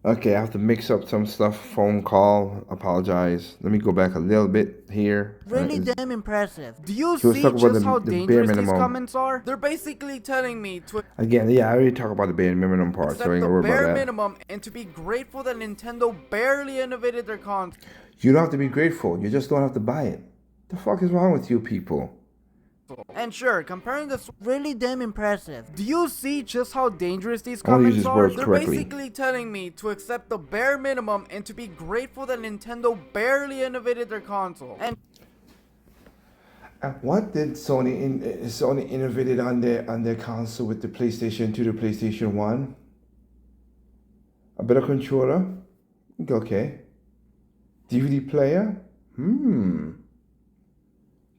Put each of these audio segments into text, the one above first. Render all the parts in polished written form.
Okay, I have to mix up some stuff. Phone call. Apologize. Let me go back a little bit here. Really damn impressive. Do you He was see talking about just how the bare dangerous these minimum. comments are? They're basically telling me to Again, yeah, I already talked about the bare minimum part, so I accept ain't the gonna worry about bare that. minimum and to be grateful that Nintendo barely innovated their console. You don't have to be grateful. You just don't have to buy it. The fuck is wrong with you people? And sure, comparing the really damn impressive. Do you see just how dangerous these I want to use comments his are? words They're correctly. basically telling me to accept the bare minimum and to be grateful that Nintendo barely innovated their console. And What did Sony innovated on their console with the PlayStation 2 to PlayStation 1? A better controller? Okay. DVD player? Hmm.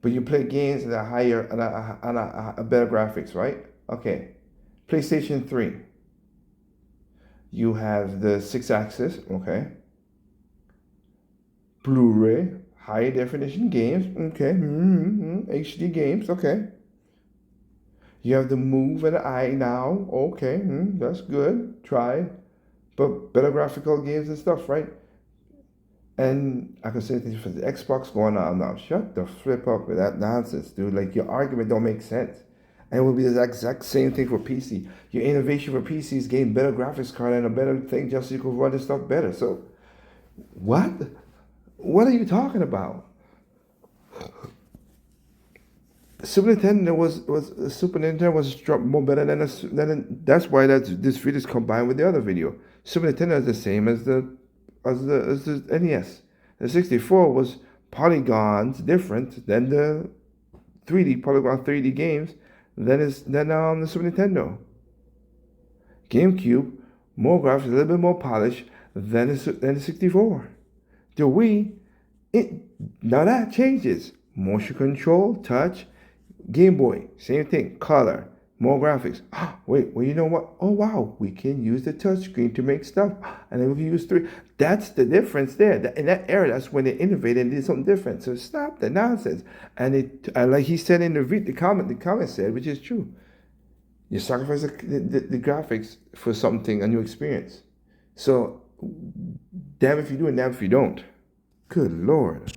But you play games at a higher and a better graphics, right? Okay. PlayStation 3. You have the 6 axis, okay. Blu-ray, high definition games, okay. HD games, okay. You have the Move and the Eye now, okay. That's good. Try, but better graphical games and stuff, right? And I could say things for the Xbox going on now. Shut the flip up with that nonsense, dude. Like your argument don't make sense. And it will be the exact same thing for PC. Your innovation for PC is getting better graphics card and a better thing just so you can run this stuff better. So what? What are you talking about? Super Nintendo was Super Nintendo was more better that's why this video is combined with the other video. Super Nintendo is the same as the NES. The 64 was polygons different than the 3D polygon 3D games than the Super Nintendo. GameCube more graphics, a little bit more polished than the 64. The Wii, it now that changes. Motion control, touch, Game Boy, same thing, color, more graphics. Wait, well, you know what? Oh, wow, we can use the touchscreen to make stuff, and then we can use three. That's the difference there. In that era, that's when they innovated and did something different. So stop the nonsense. And like he said in the comment said, which is true. You sacrifice the graphics for something, a new experience. So, damn if you do and damn if you don't. Good Lord.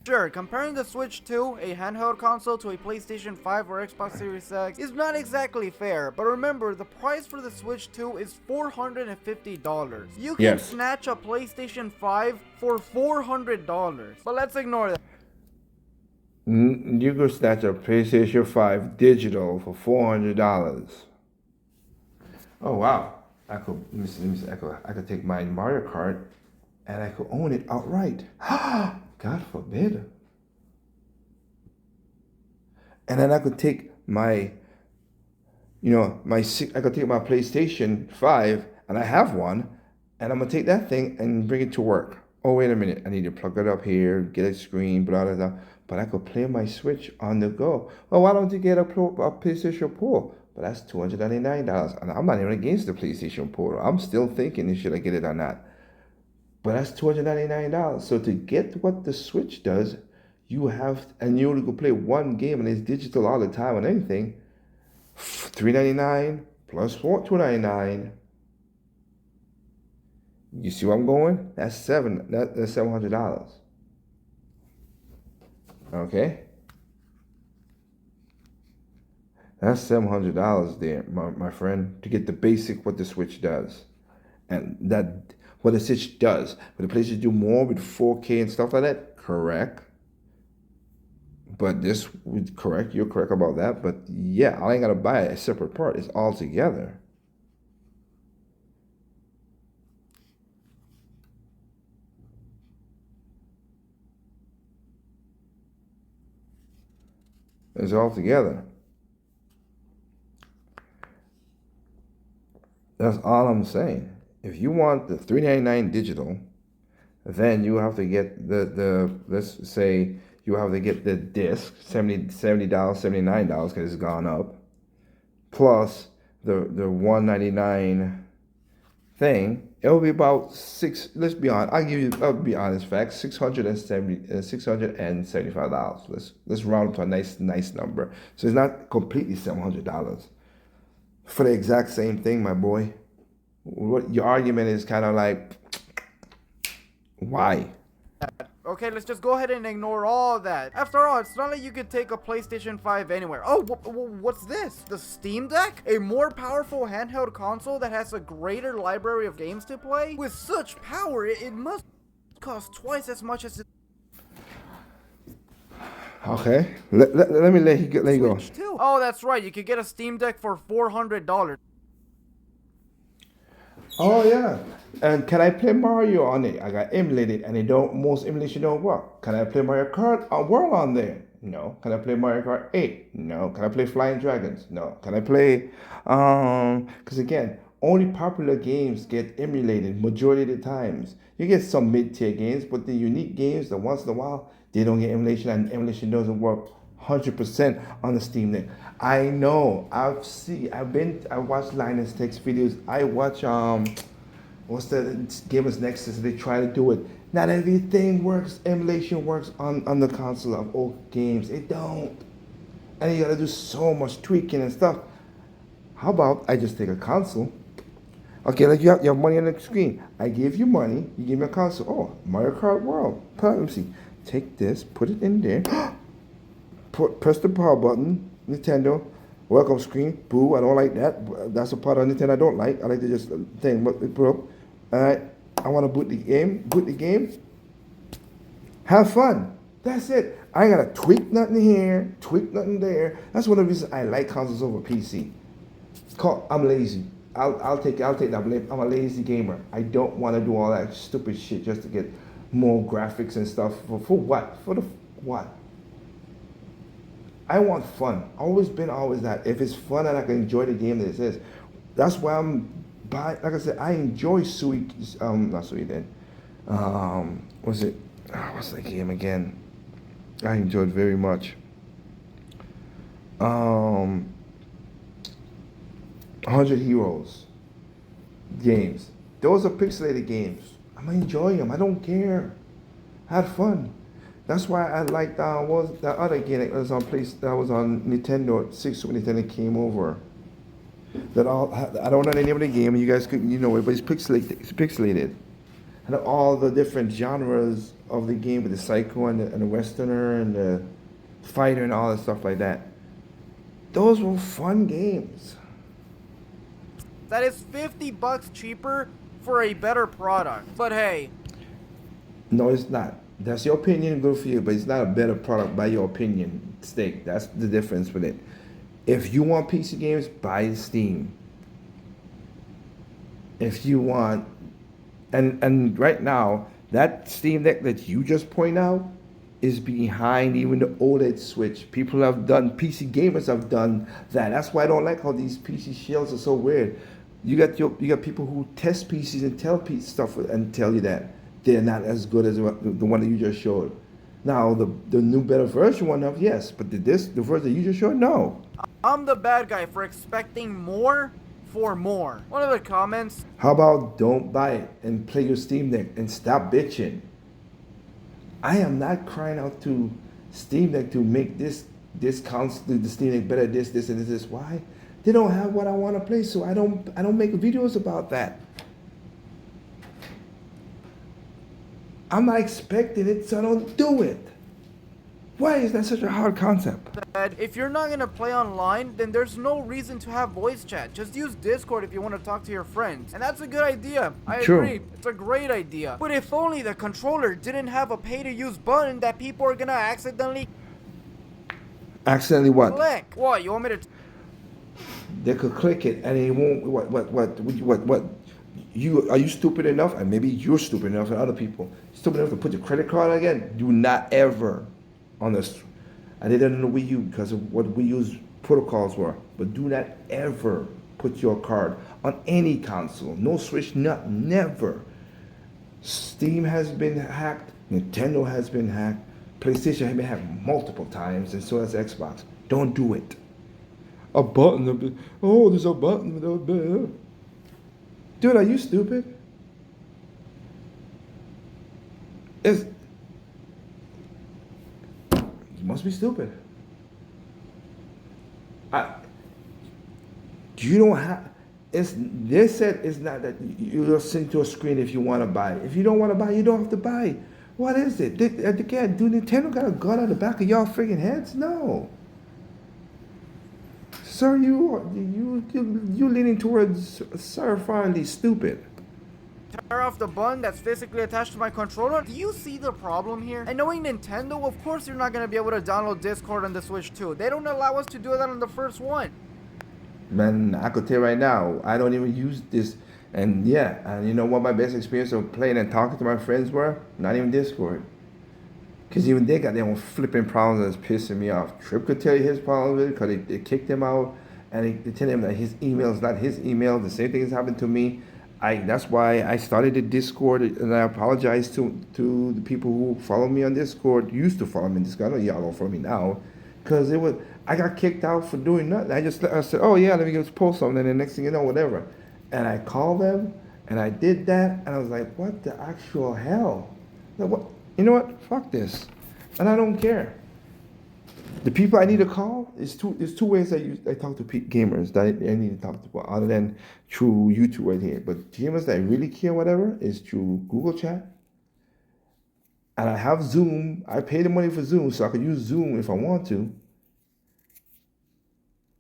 sure, comparing the Switch 2, a handheld console, to a PlayStation 5 or Xbox Series X is not exactly fair, but remember, the price for the Switch 2 is $450. You can Yes. snatch a PlayStation 5 for $400, but let's ignore that. You could snatch a PlayStation 5 digital for $400. Oh wow. I could take my Mario Kart and I could own it outright. God forbid. And then I could take I could take my PlayStation 5 and I have one and I'm gonna take that thing and bring it to work. Oh wait a minute, I need to plug it up here, get a screen, blah blah blah. But I could play my Switch on the go. Well, why don't you get a PlayStation Pro? But that's $299. And I'm not even against the PlayStation Pro. I'm still thinking should I get it or not. But that's $299. So to get what the Switch does, and you only could play one game and it's digital all the time on anything. $399 plus $299. You see where I'm going? That's $700. Okay? That's $700 there, my friend, to get the basic what the Switch does. And that what the Switch does. But the PlayStation do more with 4K and stuff like that, correct. But this would correct, you're correct about that. But yeah, I ain't gotta buy a separate part. It's all together. It's all together. That's all I'm saying. If you want the $399 digital, then you have to get the let's say you have to get the disc, $70, $79 because it's gone up, plus the $199 thing. It'll be about six. Let's be honest. I'll be honest. Facts. $675. Let's round to a nice number. So it's not completely $700 for the exact same thing, my boy. What your argument is kind of like, why? Okay, let's just go ahead and ignore all that. After all, it's not like you could take a PlayStation 5 anywhere. Oh, what's this? The Steam Deck? A more powerful handheld console that has a greater library of games to play? With such power, it must cost twice as much as the Okay, let me let you go. Switch 2. Oh, that's right. You could get a Steam Deck for $400. Oh yeah, and can I play Mario on it? I got emulated, and it don't most emulation don't work. Can I play Mario Kart World on there? No. Can I play Mario Kart 8? No. Can I play Flying Dragons? No. Can I play? Because again, only popular games get emulated majority of the times. You get some mid-tier games, but the unique games, the once in a while, they don't get emulation, and emulation doesn't work 100% on the Steam Deck. I know. I watched Linus Tech's videos. I watch what's the Gamers Nexus? They try to do it. Not everything works. Emulation works on the console of old games. It don't. And you gotta do so much tweaking and stuff. How about I just take a console? Okay, like you have money on the screen. I give you money, you give me a console. Oh, Mario Kart World. Let me see. Take this, put it in there. Press the power button. Nintendo. Welcome screen. Boo, I don't like that. That's a part of Nintendo I don't like. I like to just thing, but it broke. Alright. I want to boot the game. Boot the game. Have fun. That's it. I ain't gotta tweak nothing here, tweak nothing there. That's one of the reasons I like consoles over PC. I'm lazy. I'll take that blame. I'm a lazy gamer. I don't want to do all that stupid shit just to get more graphics and stuff. For what? For the what? I want fun. Always been always that. If it's fun and I can enjoy the game that it is, that's why I'm buying. Like I said, I enjoy Sui. Not Sui then. Was it? What's that game again? I enjoyed very much. 100 Heroes games. Those are pixelated games. I'm enjoying them. I don't care. I had fun. That's why I liked what was that other game that was on Nintendo 6 when Nintendo came over. I don't know the name of the game. You guys could it, but it's pixelated. It's pixelated. And all the different genres of the game with the psycho and the westerner and the fighter and all that stuff like that. Those were fun games. That is $50 cheaper for a better product. But hey. No, it's not. That's your opinion, good for you, but it's not a better product by your opinion. Steak. That's the difference with it. If you want PC games, buy Steam. If you want, and right now, that Steam Deck that you just point out is behind even the OLED Switch. People have done, PC gamers have done that. That's why I don't like how these PC shields are so weird. You got people who test PCs and tell stuff and tell you that they're not as good as the one that you just showed. Now the new better version one of yes, but the version that you just showed, no. I'm the bad guy for expecting more for more. One of the comments. How about don't buy it and play your Steam Deck and stop bitching? I am not crying out to Steam Deck to make this console, the Steam Deck better, this and this. Why? They don't have what I want to play, so I don't make videos about that. I'm not expecting it, so I don't do it. Why is that such a hard concept? If you're not gonna play online, then there's no reason to have voice chat. Just use Discord if you want to talk to your friends. And that's a good idea. I agree. It's a great idea. But if only the controller didn't have a pay-to-use button that people are gonna accidentally what? click. What, you want me to... They could click it and it won't. What? Are you stupid enough? And maybe you're stupid enough, and other people stupid enough to put your credit card again. Do not ever on this. I didn't know Wii U because of what Wii U's protocols were, but do not ever put your card on any console. No Switch, never. Steam has been hacked. Nintendo has been hacked. PlayStation has been hacked multiple times, and so has Xbox. Don't do it. A button. Oh, there's a button. Dude, are you stupid? You must be stupid. You don't have. They said it's not that you just send to a screen if you want to buy. If you don't want to buy, you don't have to buy. What is it? Again, do Nintendo got a gun on the back of y'all freaking heads? No. Sir, you leaning towards certifiably stupid. Tear off the button that's physically attached to my controller? Do you see the problem here? And knowing Nintendo, of course you're not going to be able to download Discord on the Switch 2. They don't allow us to do that on the first one. Man, I could tell you right now, I don't even use this. And yeah, and you know what my best experience of playing and talking to my friends were? Not even Discord. Because even they got their own flipping problems that's pissing me off. Trip could tell you his problem with it because they kicked him out and they tell him that his email is not his email. The same thing has happened to me. That's why I started the Discord, and I apologize to the people who follow me on Discord, used to follow me on Discord. I know y'all don't follow me now, because I got kicked out for doing nothing. I said, oh yeah, let me just post something, and the next thing you know, whatever. And I called them, and I did that, and I was like, what the actual hell? Like, what? You know what? Fuck this, and I don't care. The people I need to call is there's two ways I talk to gamers that I need to talk to, other than through YouTube right here. But gamers that really care, whatever, is through Google Chat. And I have Zoom. I pay the money for Zoom, so I can use Zoom if I want to.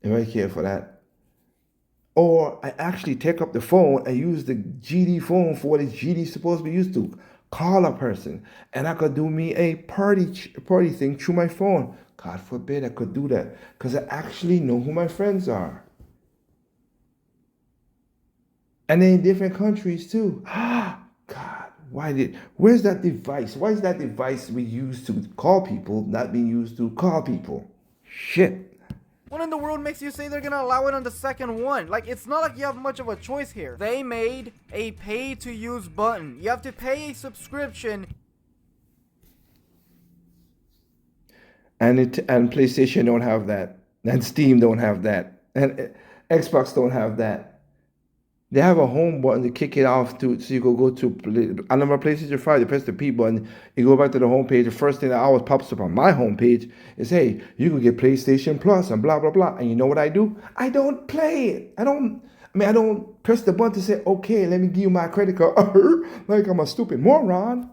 If I care for that. Or I actually take up the phone and use the GD phone for what GD is supposed to be used to. Call a person, and I could do me a party thing through my phone. God forbid I could do that, because I actually know who my friends are. And they're in different countries too. God, where's that device? Why is that device we use to call people not being used to call people? Shit. What in the world makes you say they're gonna allow it on the second one? Like, it's not like you have much of a choice here. They made a pay-to-use button. You have to pay a subscription. And PlayStation don't have that. And Steam don't have that. And Xbox don't have that. They have a home button to kick it off so you can go to, I remember PlayStation 5, you press the P button, you go back to the home page, the first thing that always pops up on my home page is, hey, you can get PlayStation Plus and blah, blah, blah. And you know what I do? I don't play it. I don't press the button to say, okay, let me give you my credit card. Like I'm a stupid moron.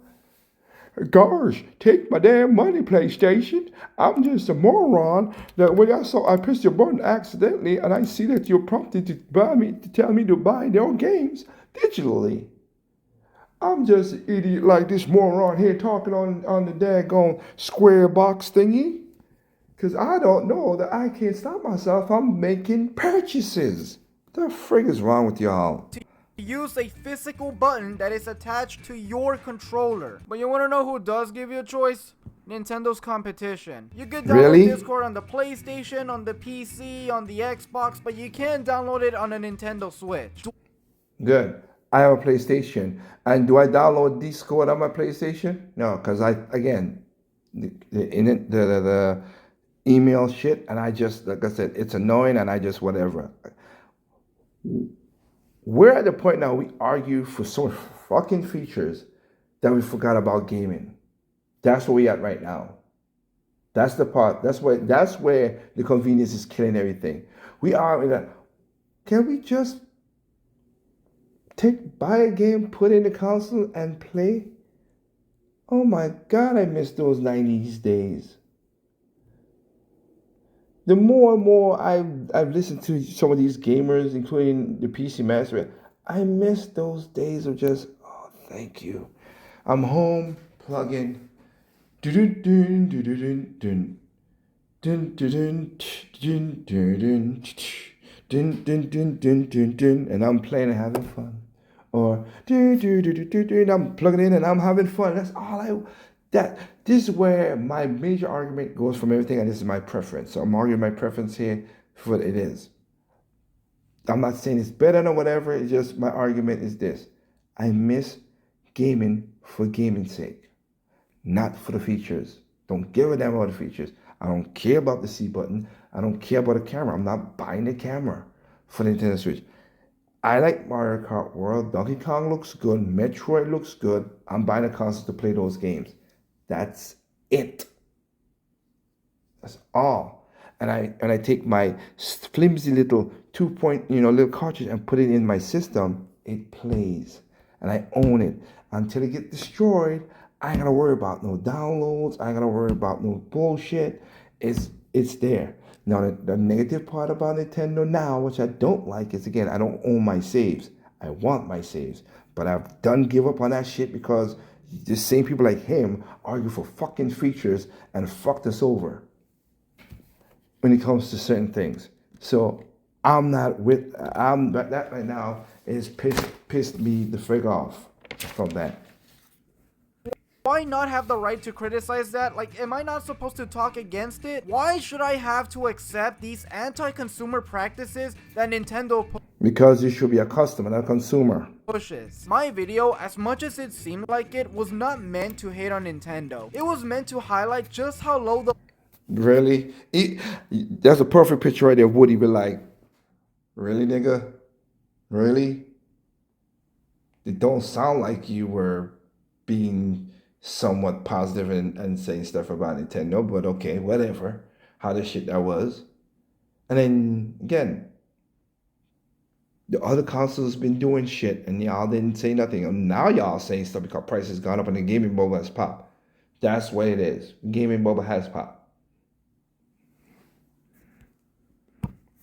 Gosh, take my damn money, PlayStation. I'm just a moron that when I pressed your button accidentally and I see that you're prompted to tell me to buy their games digitally. I'm just an idiot like this moron here talking on the daggone square box thingy. Because I don't know that I can't stop myself. I'm making purchases. The frig is wrong with y'all? Use a physical button that is attached to your controller. But you want to know who does give you a choice? Nintendo's competition. You could download Discord on the PlayStation, on the PC, on the Xbox, but you can't download it on a Nintendo Switch. Good. I have a PlayStation. And do I download Discord on my PlayStation? No, because the email shit, and I just, like I said, it's annoying, and I just whatever. We're at the point now we argue for so fucking features that we forgot about gaming. That's where we at right now. That's the part. That's where the convenience is killing everything. We are in a. Can we just buy a game, put in the console, and play? Oh my God, I miss those 90s days. The more and more I've listened to some of these gamers, including the PC Master, I miss those days of just, oh, thank you. I'm home, plug in, and I'm playing and having fun. Or and I'm plugging in and I'm having fun. That's all this is where my major argument goes from everything, and this is my preference. So I'm arguing my preference here for what it is. I'm not saying it's better than whatever, it's just my argument is this. I miss gaming for gaming's sake, not for the features. Don't give a damn about the features. I don't care about the C button. I don't care about the camera. I'm not buying the camera for the Nintendo Switch. I like Mario Kart World. Donkey Kong looks good. Metroid looks good. I'm buying a console to play those games. That's it. That's all. And I take my flimsy little 2 point, little cartridge and put it in my system, it plays. And I own it. Until it gets destroyed, I ain't gotta worry about no downloads. I ain't gotta worry about no bullshit. It's there. Now the negative part about Nintendo now, which I don't like, is again, I don't own my saves. I want my saves. But I've done give up on that shit because the same people like him argue for fucking features and fucked us over when it comes to certain things. So that right now is pissed me the frig off from that. Why not have the right to criticize that? Like, am I not supposed to talk against it? Why should I have to accept these anti-consumer practices that Nintendo Because you should be a customer, not a consumer. pushes? My video, as much as it seemed like it, was not meant to hate on Nintendo. It was meant to highlight just how low the Really? That's a perfect picture right there of Woody be like, really, nigga? Really? It don't sound like you were being somewhat positive and saying stuff about Nintendo, but okay, whatever. How the shit that was. And then, again, the other consoles been doing shit and y'all didn't say nothing. And now y'all saying stuff because prices gone up and the gaming bubble has popped. That's what it is. Gaming bubble has popped.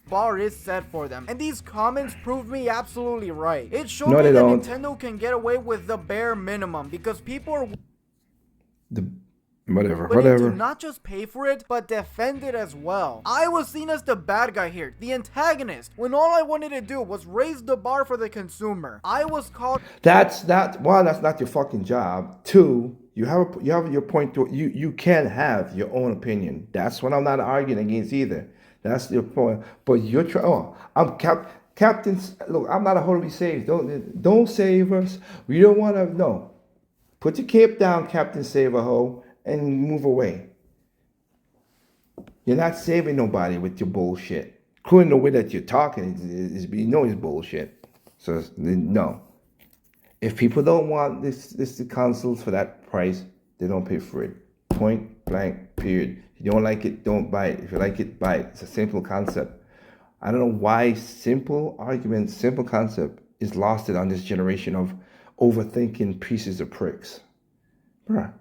bar is set for them, and these comments proved me absolutely right. It showed No, me they that don't. Nintendo can get away with the bare minimum because people are Whatever. willing to not just pay for it, but defend it as well. I was seen as the bad guy here, the antagonist, when all I wanted to do was raise the bar for the consumer. I was called. That's not your fucking job. Two, you have your point. You can have your own opinion. That's what I'm not arguing against either. That's your point. But you're trying. Oh, I'm Captain. Look, I'm not a hoe to be saved. Don't save us. We don't want to. No, put your cape down, Captain Save a Hoe, and move away. You're not saving nobody with your bullshit. Including the way that you're talking is it's bullshit. So no. If people don't want this consoles for that price, they don't pay for it. Point blank, period. If you don't like it, don't buy it. If you like it, buy it. It's a simple concept. I don't know why simple argument, simple concept is lost on this generation of overthinking pieces of pricks. Bruh,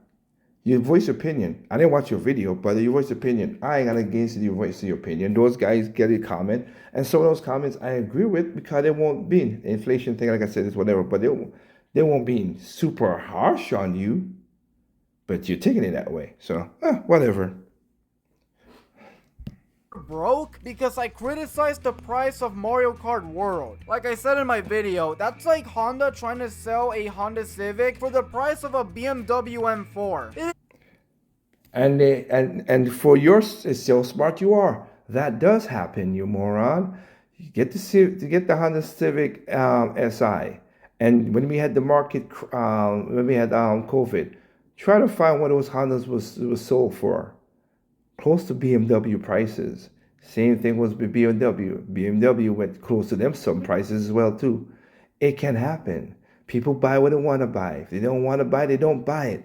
you voice opinion. I didn't watch your video, but you voice opinion. I ain't got against your voice your opinion. Those guys get a comment, and some of those comments I agree with because they won't be the inflation thing. Like I said, it's whatever, but they won't be super harsh on you. But you're taking it that way, so whatever. Broke because I criticized the price of Mario Kart World. Like I said in my video, that's like Honda trying to sell a Honda Civic for the price of a BMW M4. And for yours, it's so smart you are. That does happen, you moron. You get the Honda Civic Si, and when we had the market, when we had COVID, try to find what those Hondas was sold for. Close to BMW prices. Same thing was with BMW. BMW went close to them some prices as well too. It can happen. People buy what they want to buy. If they don't want to buy, they don't buy it.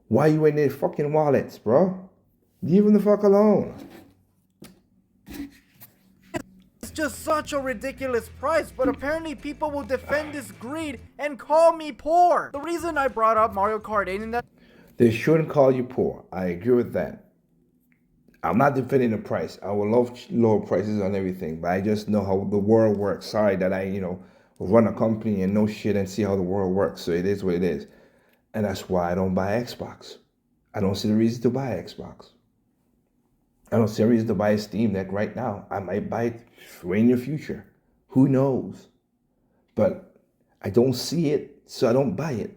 Why you in their fucking wallets, bro? Leave them the fuck alone. It's just such a ridiculous price, but apparently people will defend this greed and call me poor. The reason I brought up Mario Kart 8 in that They shouldn't call you poor. I agree with that. I'm not defending the price. I would love lower prices on everything, but I just know how the world works. Sorry that I, run a company and know shit and see how the world works. So it is what it is. And that's why I don't buy Xbox. I don't see the reason to buy Xbox. I don't see a reason to buy a Steam Deck right now. I might buy it way in the future. Who knows? But I don't see it, so I don't buy it.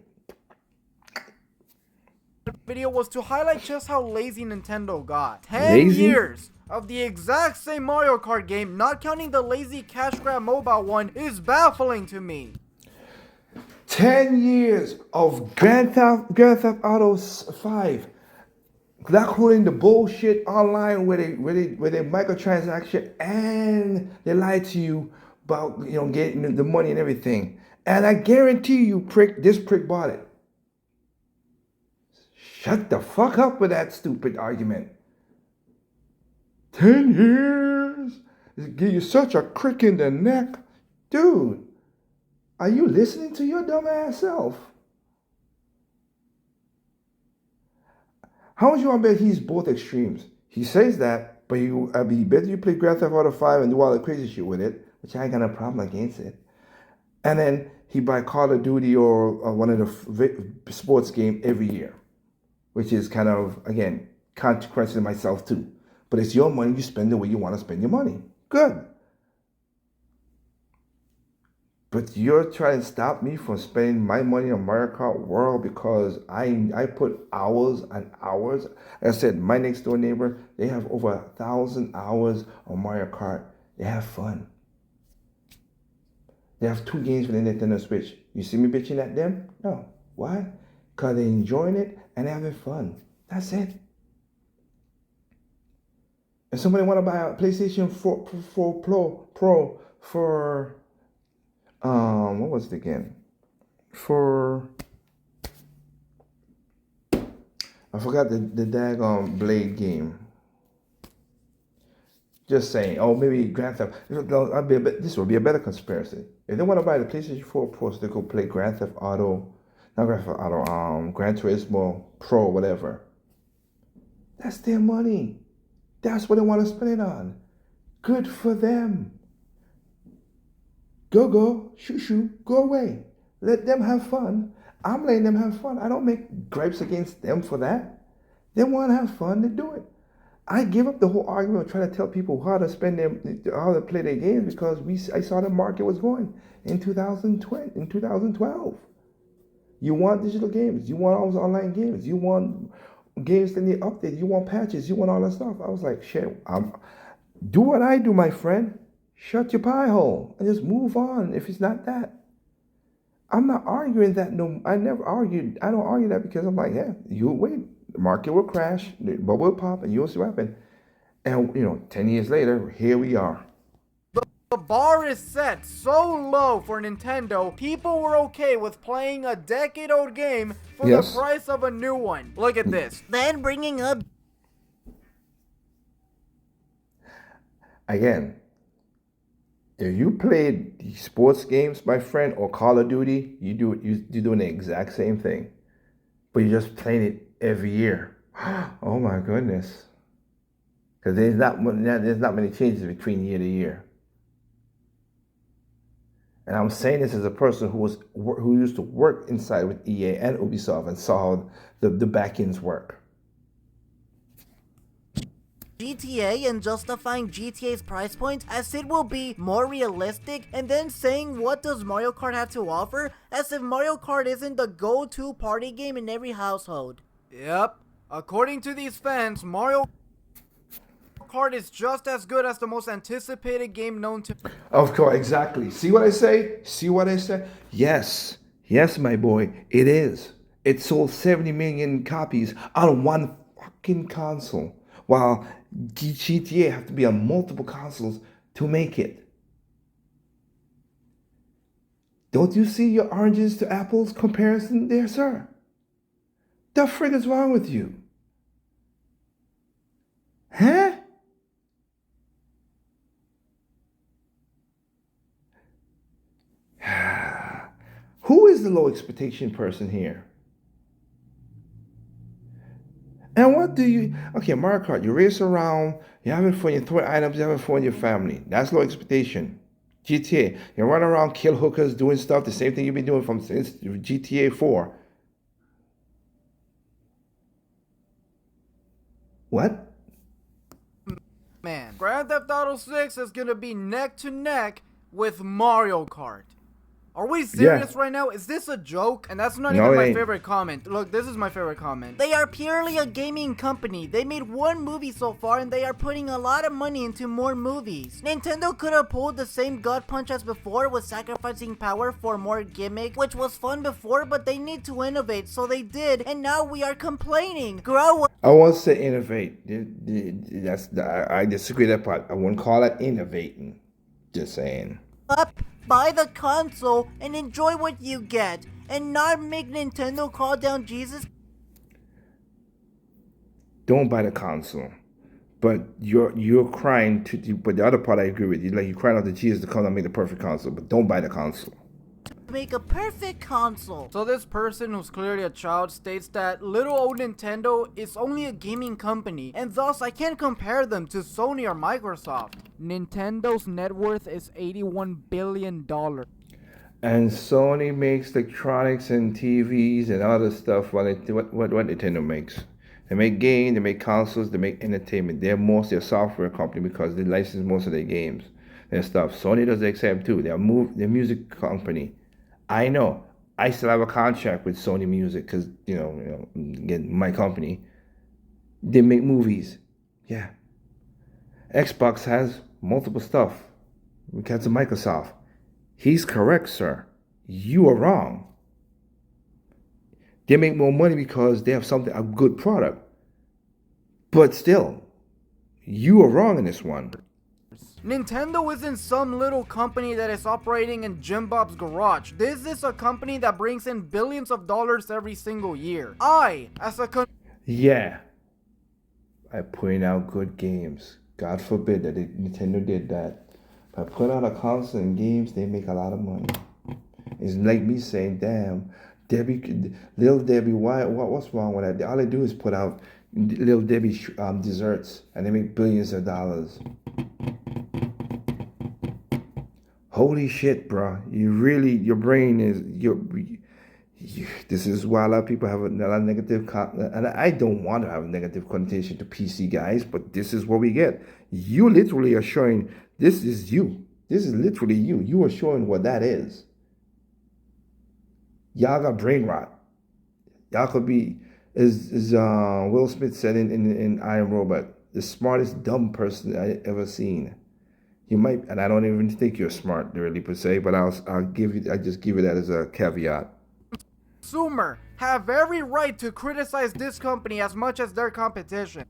video was to highlight just how lazy Nintendo got. 10 years of the exact same Mario Kart game, not counting the lazy cash grab mobile one, is baffling to me. 10 years of Grand Theft Auto 5, not including the bullshit online where they microtransaction and they lie to you about getting the money and everything. And I guarantee you, this prick bought it. Shut the fuck up with that stupid argument. 10 years. It give you such a crick in the neck. Dude, are you listening to your dumb ass self? How much you want to bet he's both extremes? He says that, but he bet you play Grand Theft Auto 5 and do all the crazy shit with it, which I ain't got no problem against it. And then he buy Call of Duty or one of the sports game every year, which is kind of, again, consequences of myself too. But it's your money, you spend the way you want to spend your money. Good. But you're trying to stop me from spending my money on Mario Kart World because I put hours and hours. Like I said, my next door neighbor, they have over 1,000 hours on Mario Kart. They have fun. They have 2 games for the Nintendo Switch. You see me bitching at them? No. Why? Because they're enjoying it and they're having fun. That's it. If somebody want to buy a PlayStation 4 Pro for what was it again? I forgot the daggone Blade game. Just saying. Oh, maybe Grand Theft. This will be a better conspiracy. If they want to buy the PlayStation 4 Pro, so they go play Grand Theft Auto, not Grand Theft Auto, Gran Turismo Pro, whatever. That's their money. That's what they want to spend it on. Good for them. Go, shoo, go away. Let them have fun. I'm letting them have fun. I don't make gripes against them for that. They want to have fun, they do it. I give up the whole argument of trying to tell people how to play their games because I saw the market was going in 2012. You want digital games. You want all those online games. You want games that need updates. You want patches. You want all that stuff. I was like, shit, do what I do, my friend. Shut your pie hole and just move on if it's not that. I'm not arguing that. No, I never argued. I don't argue that because I'm like, yeah, you wait. The market will crash, the bubble will pop, and you'll see what happens. And, 10 years later, here we are. The bar is set so low for Nintendo, people were okay with playing a decade-old game for the price of a new one. Look at this. Then bringing up... Again, if you played the sports games, my friend, or Call of Duty, you're doing the exact same thing. But you're just playing it every year. Oh my goodness. Because there's not many changes between year to year. And I'm saying this as a person who used to work inside with EA and Ubisoft and saw how the back ends work. GTA and justifying GTA's price point as it will be more realistic, and then saying what does Mario Kart have to offer as if Mario Kart isn't the go-to party game in every household. Yep, according to these fans, Mario Kart is just as good as the most anticipated game known to... Of course, exactly. See what I say? Yes, my boy, it is. It sold 70 million copies on one fucking console, while GTA have to be on multiple consoles to make it. Don't you see your oranges to apples comparison there, sir? The frig is wrong with you? Huh? Who is the low expectation person here? And what do you... Okay, Mario Kart, you race around, you're having fun, you throw items, you're having fun with your family. That's low expectation. GTA, you run around, kill hookers, doing stuff, the same thing you've been doing since GTA 4. What? Man, Grand Theft Auto 6 is gonna be neck to neck with Mario Kart. Are we serious right now? Is this a joke? And that's not even my favorite comment. Look, this is my favorite comment. They are purely a gaming company. They made one movie so far and they are putting a lot of money into more movies. Nintendo could have pulled the same gut punch as before with sacrificing power for more gimmick, which was fun before, but they need to innovate, so they did, and now we are complaining. Grow up. I won't say innovate. I disagree with that part. I wouldn't call it innovating. Just saying. Buy the console and enjoy what you get, and not make Nintendo call down Jesus. Don't buy the console. But you're crying to, but the other part I agree with you. Like you're crying out to Jesus to come and make the perfect console, but don't buy the console. Make a perfect console. So this person, who's clearly a child, states that little old Nintendo is only a gaming company, and thus I can't compare them to Sony or Microsoft. Nintendo's net worth is $81 billion. And Sony makes electronics and TVs and other stuff. What Nintendo makes? They make games, they make consoles, they make entertainment. They're mostly a software company because they license most of their games and stuff. Sony does the same too. They're music company. I know. I still have a contract with Sony Music because again, my company. They make movies. Yeah. Xbox has multiple stuff. We got to Microsoft. He's correct, sir. You are wrong. They make more money because they have a good product. But still, you are wrong in this one. Nintendo isn't some little company that is operating in Jim Bob's garage. This is a company that brings in billions of dollars every single year. Yeah. I putting out good games. God forbid that Nintendo did that. If I put out a console and games, they make a lot of money. It's like me saying, damn, Little Debbie, what's wrong with that? All they do is put out Little Debbie desserts, and they make billions of dollars. Holy shit, bro! Your brain is this is why a lot of people have a lot of negative, and I don't want to have a negative connotation to PC guys, but this is what we get. You literally are showing this is you. This is literally you. You are showing what that is. Y'all got brain rot. Y'all could be, as Will Smith said in I Am Robot, the smartest dumb person I ever seen. You might, and I don't even think you're smart, really per se, but I just give you that as a caveat. Consumer have every right to criticize this company as much as their competition.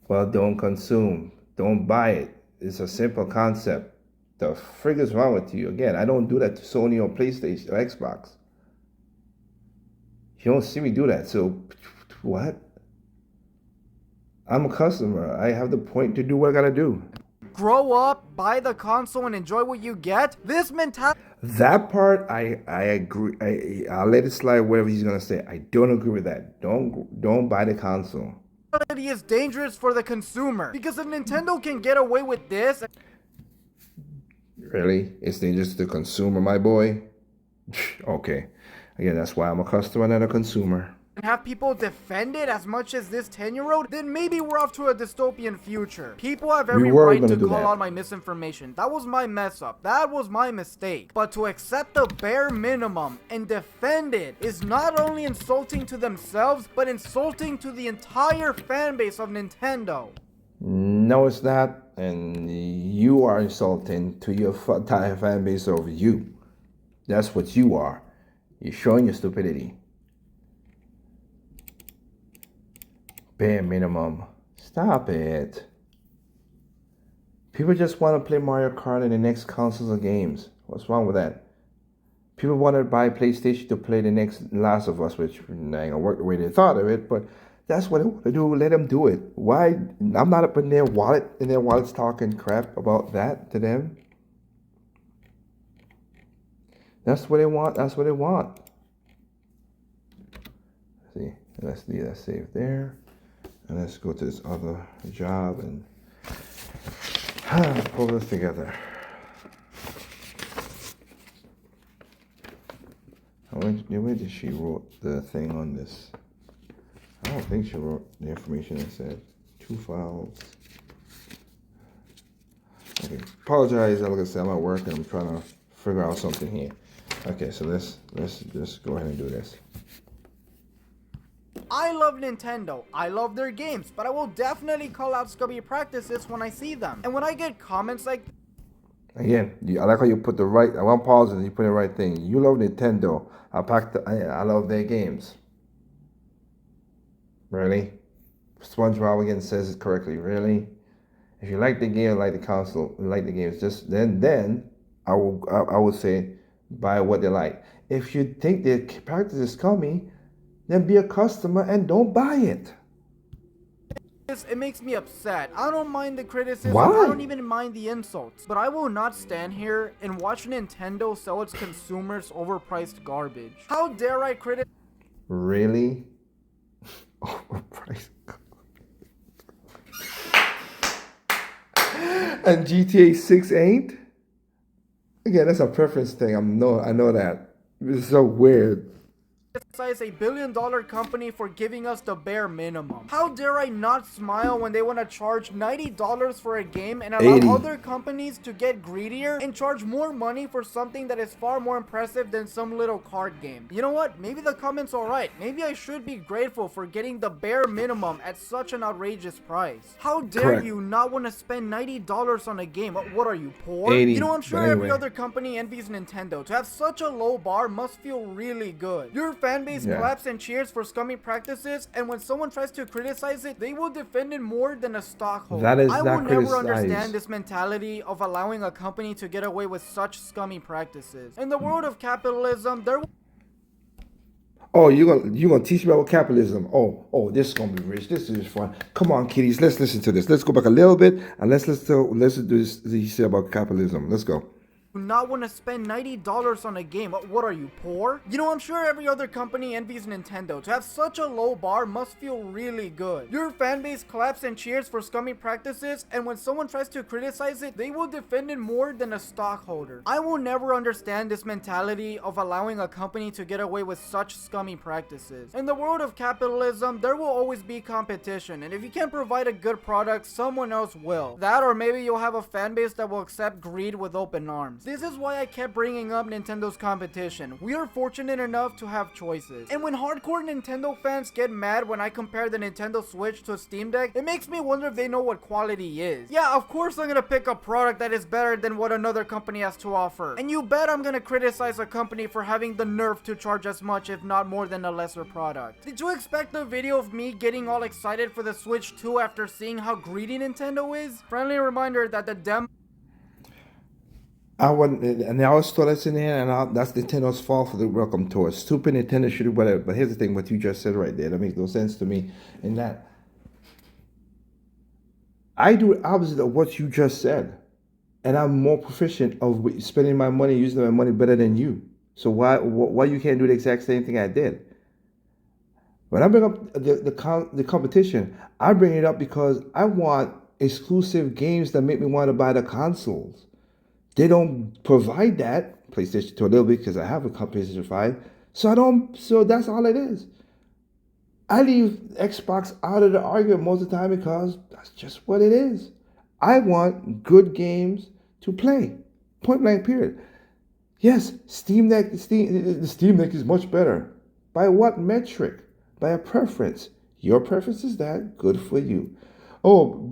Well, don't consume, don't buy it. It's a simple concept. The frig is wrong with you? Again, I don't do that to Sony or PlayStation or Xbox. You don't see me do that. So, what? I'm a customer. I have the point to do what I gotta do. Grow up, buy the console, and enjoy what you get. This mentality. That part, I agree. I'll let it slide. Whatever he's gonna say, I don't agree with that. Don't buy the console. Is dangerous for the consumer because if Nintendo can get away with this. Really, it's dangerous to the consumer, my boy. Okay. Again, that's why I'm a customer, not a consumer. And have people defend it as much as this 10-year-old, then maybe we're off to a dystopian future. People have every right to call out my misinformation. That was my mess up. That was my mistake. But to accept the bare minimum and defend it is not only insulting to themselves, but insulting to the entire fan base of Nintendo. No, it's not. And you are insulting to your entire fan base of you. That's what you are. You're showing your stupidity. Bare minimum. Stop it. People just want to play Mario Kart in the next consoles or games. What's wrong with that? People want to buy PlayStation to play the next Last of Us, which ain't gonna work the way they thought of it, but that's what they want to do. Let them do it. Why? I'm not up in their wallets talking crap about that to them. That's what they want. That's what they want. See, let's leave that save there. And let's go to this other job and pull this together. Where did she wrote the thing on this? I don't think she wrote the information that said 2 files. Okay, apologize. Like I said, I'm at work and I'm trying to figure out something here. Okay, so let's just go ahead and do this. I love Nintendo, I love their games, but I will definitely call out scummy practices when I see them. And when I get comments like... Again, I like how you put the right... I want pause and you put the right thing. You love Nintendo. I love their games. Really? SpongeBob again says it correctly. Really? If you like the game, like the console, like the games, just then I would say buy what they like. If you think their practice is scummy, then be a customer and don't buy it. this, it makes me upset. I don't mind the criticism, Why? I don't even mind the insults, but I will not stand here and watch Nintendo sell its consumers overpriced garbage. How dare I criticize Really? Overpriced. And GTA 6 ain't? Again, that's a preference thing. I know that. It's so weird. a billion-dollar company for giving us the bare minimum? How dare I not smile when they want to charge $90 for a game and allow 80. other companies to get greedier and charge more money for something that is far more impressive than some little card game? You know what? Maybe the comment's alright. Maybe I should be grateful for getting the bare minimum at such an outrageous price. How dare Correct. you not want to spend $90 on a game? What are you, poor? 80, You know, I'm sure but every anyway. other company envies Nintendo. To have such a low bar must feel really good. Your fan base Yeah. claps and cheers for scummy practices, and when someone tries to criticize it, they will defend it more than a stockholder. That is I not will never criticize. understand this mentality of allowing a company to get away with such scummy practices. In the world of capitalism, there will Oh, you gonna teach me about capitalism? Oh, this is gonna be rich. This is fun. Come on, kiddies, let's listen to this. Let's go back a little bit and let's do this. He said about capitalism. Let's go. not want to spend $90 on a game. What are you, poor? You know, I'm sure every other company envies Nintendo. To have such a low bar must feel really good. Your fan base claps and cheers for scummy practices, and when someone tries to criticize it, they will defend it more than a stockholder. I will never understand this mentality of allowing a company to get away with such scummy practices. In the world of capitalism, there will always be competition, and if you can't provide a good product, someone else will. That, or maybe you'll have a fan base that will accept greed with open arms. This is why I kept bringing up Nintendo's competition. We are fortunate enough to have choices. And when hardcore Nintendo fans get mad when I compare the Nintendo Switch to a Steam Deck, it makes me wonder if they know what quality is. Yeah, of course I'm gonna pick a product that is better than what another company has to offer. And you bet I'm gonna criticize a company for having the nerve to charge as much, if not more, than a lesser product. Did you expect a video of me getting all excited for the Switch 2 after seeing how greedy Nintendo is? Friendly reminder that the demo I want, and they always throw this in there, and that's Nintendo's fault for the welcome tour. Stupid Nintendo should do whatever. But here's the thing: what you just said right there, that makes no sense to me. In that, I do the opposite of what you just said, and I'm more proficient of spending my money, using my money better than you. So why you can't do the exact same thing I did? When I bring up the competition, I bring it up because I want exclusive games that make me want to buy the consoles. They don't provide that. PlayStation 2 a little bit because I have a PlayStation 5. So that's all it is. I leave Xbox out of the argument most of the time because that's just what it is. I want good games to play. Point blank period. Yes, the Steam Deck is much better. By what metric? By a preference. Your preference is that, good for you. Oh,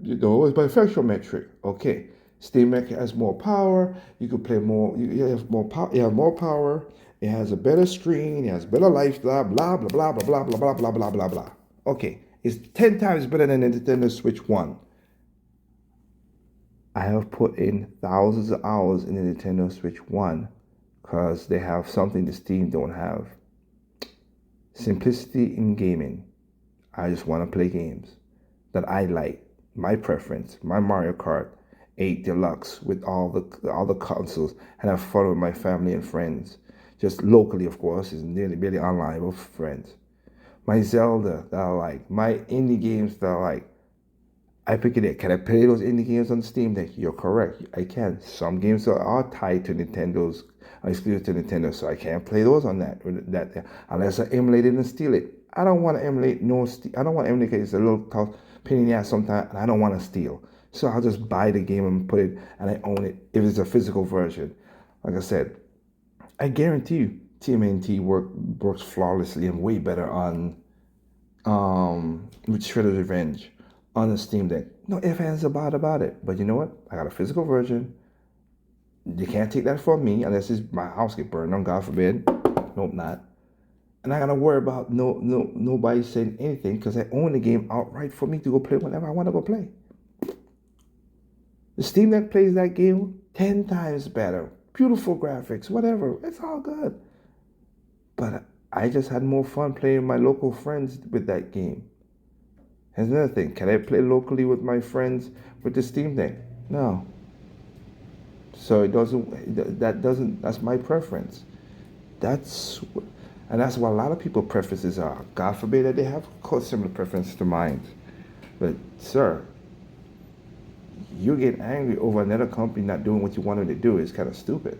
it's by factual metric. Okay. Steam Deck has more power. You can play more. You have more power. You have more power. It has a better screen. It has better lifestyle. Blah blah blah blah blah blah blah blah blah blah blah. Okay, it's 10 times better than the Nintendo Switch 1. I have put in thousands of hours in the Nintendo Switch 1 because they have something the Steam don't have. Simplicity in gaming. I just want to play games that I like. My preference. My Mario Kart 8 Deluxe with all the consoles and have fun with my family and friends. Just locally, of course, is really online with friends. My Zelda that I like, my indie games that I like. I pick it up. Can I play those indie games on Steam Deck? You're correct. I can. Some games are tied to Nintendo's, exclusive to Nintendo, so I can't play those on that unless I emulate it and steal it. I don't want to emulate I don't want to emulate it. It's a little tough, pain in the ass sometimes, and I don't want to steal. So I'll just buy the game and put it, and I own it if it's a physical version. Like I said, I guarantee you, TMNT works flawlessly and way better on with Shredder's Revenge on the Steam Deck. No ifs, ands, about it. But you know what? I got a physical version. You can't take that from me unless my house get burned on, God forbid. Nope, not. And I gotta worry about nobody saying anything because I own the game outright for me to go play whenever I want to go play. The Steam Deck plays that game 10 times better. Beautiful graphics, whatever. It's all good. But I just had more fun playing with my local friends with that game. Here's another thing. Can I play locally with my friends with the Steam Deck? No. So it doesn't. That doesn't. That's my preference. That's and that's what a lot of people preferences are. God forbid that they have similar preferences to mine. But sir, you get angry over another company not doing what you wanted to do is kind of stupid.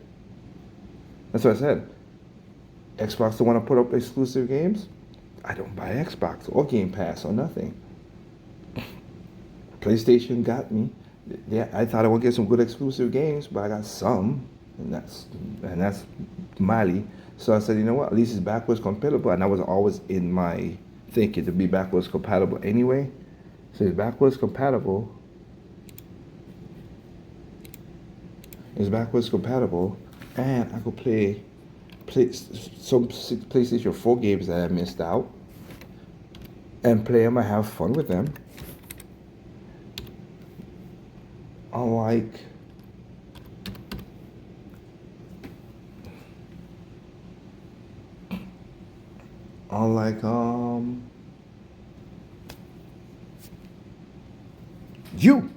That's what I said. Xbox don't want to put up exclusive games. I don't buy Xbox or Game Pass or nothing. PlayStation got me. Yeah, I thought I would get some good exclusive games, but I got some, and that's Mali. So I said, you know what? At least it's backwards compatible, and that was always in my thinking to be backwards compatible anyway. So it's backwards compatible. It's backwards compatible, and I could play some PlayStation 4 games that I missed out, and play them and have fun with them. Unlike you.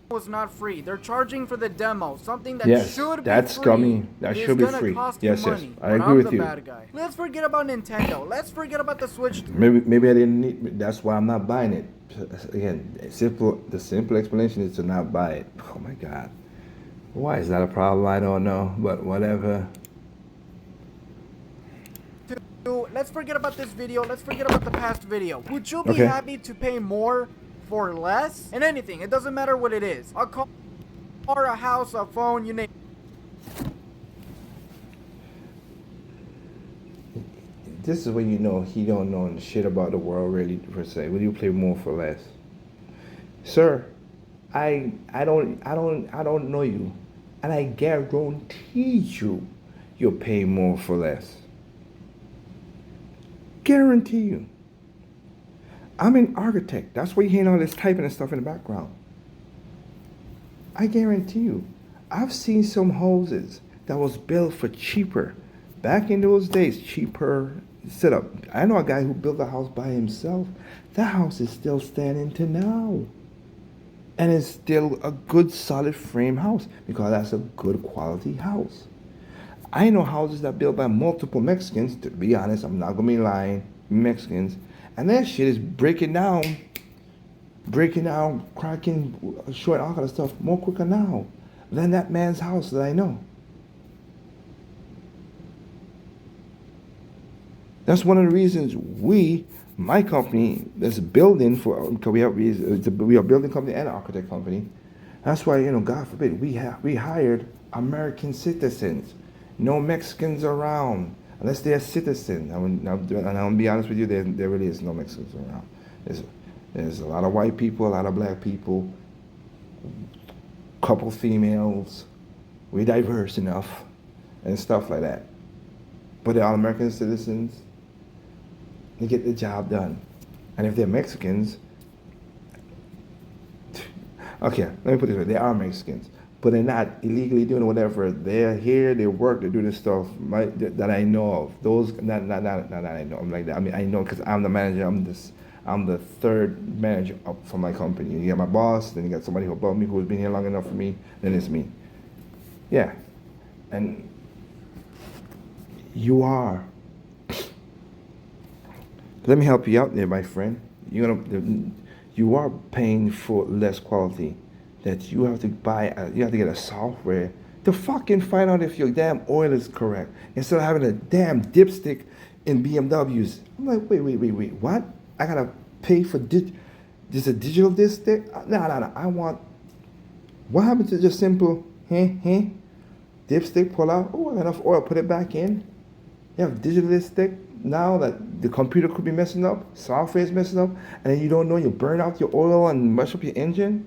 Was not free. They're charging for the demo, something that Yes, should that's be free. coming. That Is should be gonna free. cost Yes, you yes, money, I but agree I'm with the you. bad guy. Let's forget about Nintendo. Let's forget about the Switch. Maybe I didn't need. That's why I'm not buying it. Again, the simple explanation is to not buy it. Oh my God, why is that a problem? I don't know, but whatever. Let's forget about this video. Let's forget about the past video. Would you be Okay. happy to pay more for less? And anything. It doesn't matter what it is. A car, a house, a phone, you name This is when you know he don't know shit about the world really per se. When you play more for less, sir, I don't know you, and I guarantee you'll pay more for less. Guarantee you. I'm an architect. That's why you're hearing all this typing and stuff in the background. I guarantee you. I've seen some houses that was built for cheaper. Back in those days, cheaper setup. I know a guy who built a house by himself. That house is still standing to now. And it's still a good solid frame house because that's a good quality house. I know houses that built by multiple Mexicans, to be honest, I'm not gonna be lying, Mexicans, and that shit is breaking down, cracking, short, all kind of stuff more quicker now than that man's house that I know. That's one of the reasons my company, is building for, because we are a building company and an architect company. That's why, God forbid, we hired American citizens, no Mexicans around, unless they're citizens. And I'm gonna be honest with you, there really is no Mexicans around. There's a lot of white people, a lot of black people, couple females. We're diverse enough, and stuff like that. But they're all American citizens. They get the job done. And if they're Mexicans, okay, let me put it this way. They are Mexicans, but they're not illegally doing whatever. They're here, they work, they do this stuff that I know of. Those, not that I know. I'm like that. I mean, I know because I'm the manager. I'm the third manager up for my company. You got my boss, then you got somebody who above me who's been here long enough for me, then it's me. Yeah. And you are. Let me help you out there, my friend. You are paying for less quality. That you have to you have to get a software to fucking find out if your damn oil is correct instead of having a damn dipstick in BMWs. I'm like, wait, what? I gotta pay for just a digital dipstick? No. I want. What happened to just simple dipstick pull out? Oh, I got enough oil, put it back in. You have digital dipstick. Now that the computer could be messing up, software is messing up, and then you don't know, you burn out your oil and mess up your engine.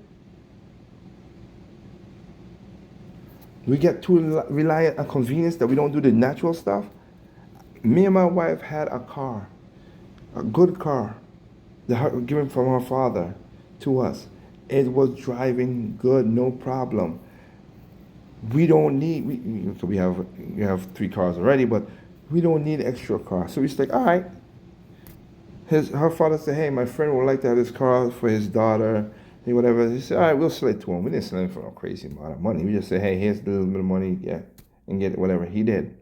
We get too reliant on convenience that we don't do the natural stuff. Me and my wife had a car, a good car, given from her father to us. It was driving good, no problem. We don't need, we have 3 cars already, but we don't need extra cars. So we like, all right, Her father said, "Hey, my friend would like to have this car for his daughter, hey, whatever." He said, "All right, we'll sell it to him." We didn't sell it for a crazy amount of money. We just said, "Hey, here's a little bit of money, yeah, and get it, whatever." He did.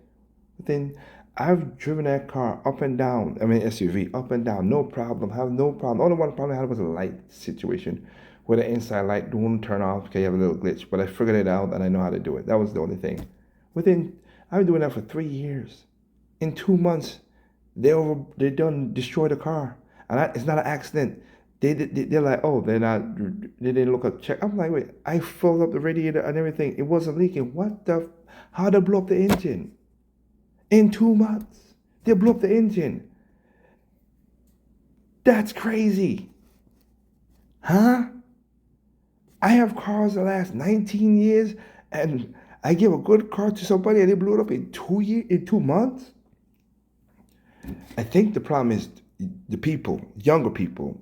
But then I've driven that car up and down. I mean SUV up and down, no problem. Have no problem. Only one problem I had was a light situation, where the inside light wouldn't turn off because you have a little glitch. But I figured it out and I know how to do it. That was the only thing. I've been doing that for 3 years. In 2 months, they done destroy the car, and it's not an accident. They're like, oh, they didn't look up check. I'm like, wait, I filled up the radiator and everything. It wasn't leaking. How they blow up the engine? In 2 months, they blew up the engine. That's crazy. Huh? I have cars that last 19 years, and I give a good car to somebody and they blew it up in 2 months. I think the problem is the people, younger people,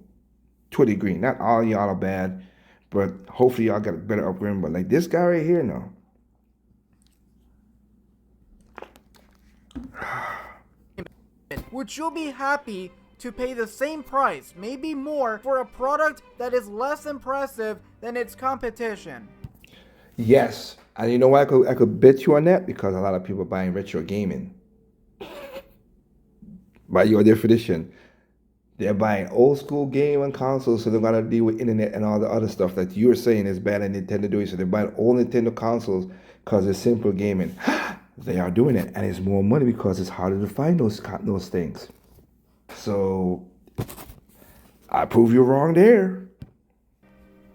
to a degree. Not all y'all are bad, but hopefully y'all got a better upbringing. But like this guy right here, no. Would you be happy to pay the same price, maybe more, for a product that is less impressive than its competition? Yes, and you know why I could bet you on that? Because a lot of people are buying retro gaming. By your definition, they're buying old school game and consoles, so they're gonna deal with internet and all the other stuff that you're saying is bad and Nintendo doing. So they're buying old Nintendo consoles because it's simple gaming. They are doing it, and it's more money because it's harder to find those things. So I prove you wrong there.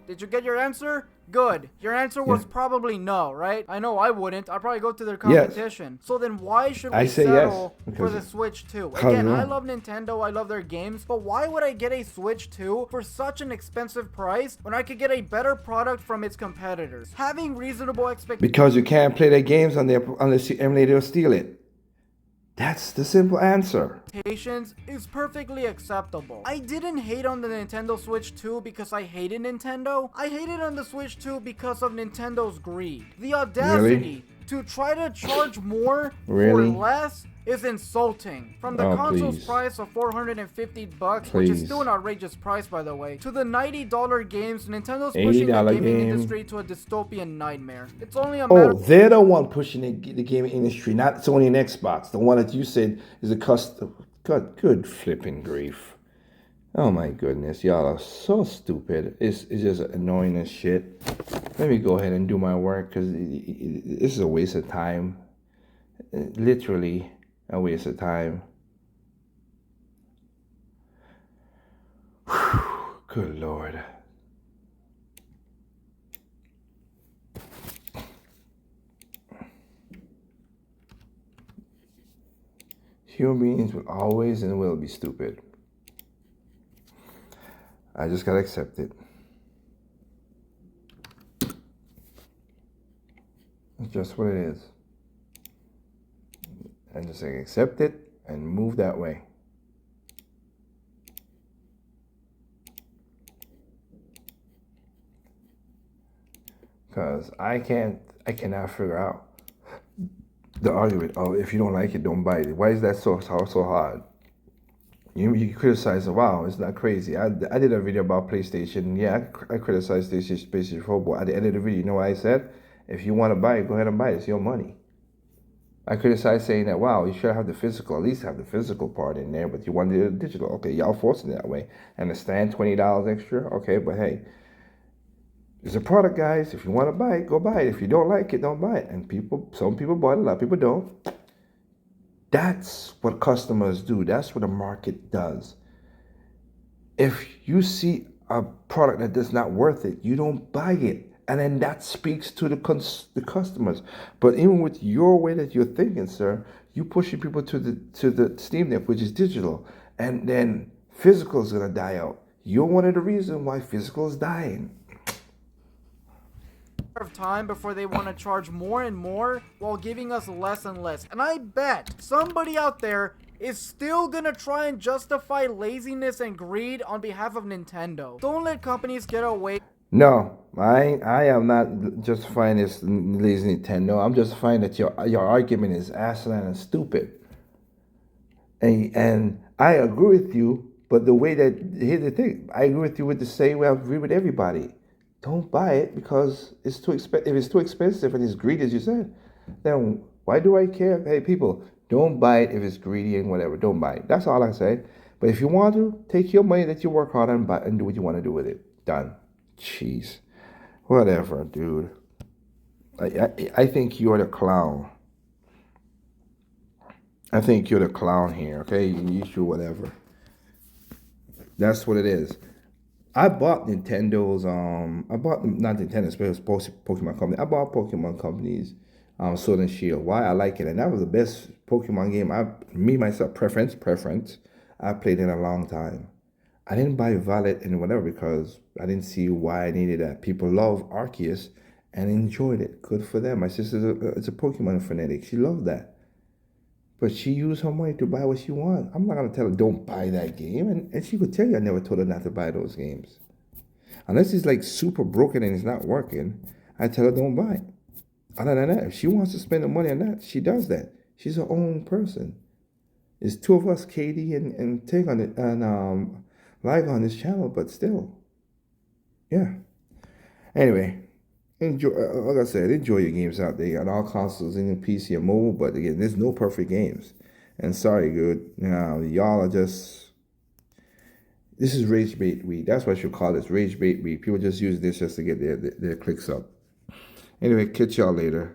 Did you get your answer? Good. Your answer was probably no, right? I know I wouldn't. I'd probably go to their competition. Yes. So then why should we settle for the Switch 2? Again, I love Nintendo, I love their games, but why would I get a Switch 2 for such an expensive price when I could get a better product from its competitors? Having reasonable expectations. Because you can't play their games unless you emulate or steal it. That's the simple answer. Is perfectly acceptable. I didn't hate on the Nintendo Switch 2 because I hated Nintendo. I hated on the Switch 2 because of Nintendo's greed. The audacity to try to charge more for less is insulting. From the console's price of $450, which is still an outrageous price by the way, to the $90 games, Nintendo's pushing the gaming industry to a dystopian nightmare. It's only a matter of... they're the one pushing the gaming industry, not Sony and Xbox. The one that you said is a custom. Good flipping grief. Oh my goodness, y'all are so stupid. It's just annoying as shit. Let me go ahead and do my work because this is a waste of time. Literally a waste of time. Whew, good Lord. Human beings will always and will be stupid. I just gotta accept it. It's just what it is. And just accept it and move that way. Because I cannot figure out the argument of if you don't like it, don't buy it. Why is that so hard? You criticize it. Wow, it's not crazy. I did a video about PlayStation. Yeah, I criticized PlayStation 4, but at the end of the video, you know what I said? If you want to buy it, go ahead and buy it. It's your money. I criticized saying that, wow, you should have the physical, at least have the physical part in there, but you wanted it digital. Okay, y'all forcing it that way. And the stand, $20 extra. Okay, but hey, it's a product, guys. If you want to buy it, go buy it. If you don't like it, don't buy it. And some people bought it, a lot of people don't. That's what customers do. That's what the market does. If you see a product that is not worth it, you don't buy it. And then that speaks to the customers. But even with your way that you're thinking, sir, you pushing people to the Steam Deck, which is digital, and then physical is gonna die out. You're one of the reasons why physical is dying. Of time before they want to charge more and more while giving us less and less. And I bet somebody out there is still gonna try and justify laziness and greed on behalf of Nintendo. Don't let companies get away. No, I am not justifying this lazy Nintendo. I'm justifying that your argument is asinine and stupid. And I agree with you But the way that, here's the thing, I agree with you with the same way I agree with everybody. Don't buy it because it's too expensive. If it's too expensive and it's greedy, as you said, then why do I care? Hey, people, don't buy it if it's greedy and whatever. Don't buy it. That's all I say. But if you want to, take your money that you work hard and buy and do what you want to do with it. Done. Jeez. Whatever, dude. I think you're the clown. I think you're the clown here, okay? You should whatever. That's what it is. I bought Nintendo's I bought not Nintendo's but it was Pokemon Company. I bought Pokemon Company's Sword and Shield. Why I like it, and that was the best Pokemon game me myself preference. I played in a long time. I didn't buy Violet and whatever because I didn't see why I needed that. People love Arceus and enjoyed it. Good for them. My sister's a Pokemon fanatic. She loved that. But she used her money to buy what she wants. I'm not going to tell her, don't buy that game. And she would tell you I never told her not to buy those games. Unless it's like super broken and it's not working, I tell her don't buy it. Other than that, if she wants to spend the money on that, she does that. She's her own person. It's two of us, Katie and Tig on it, and live on this channel, but still. Yeah. Anyway. Enjoy, like I said, enjoy your games out there on all consoles and in PC and mobile. But again, there's no perfect games. And sorry, good. Y'all are just. This is rage bait week. That's what you call this, rage bait week. People just use this just to get their clicks up. Anyway, catch y'all later.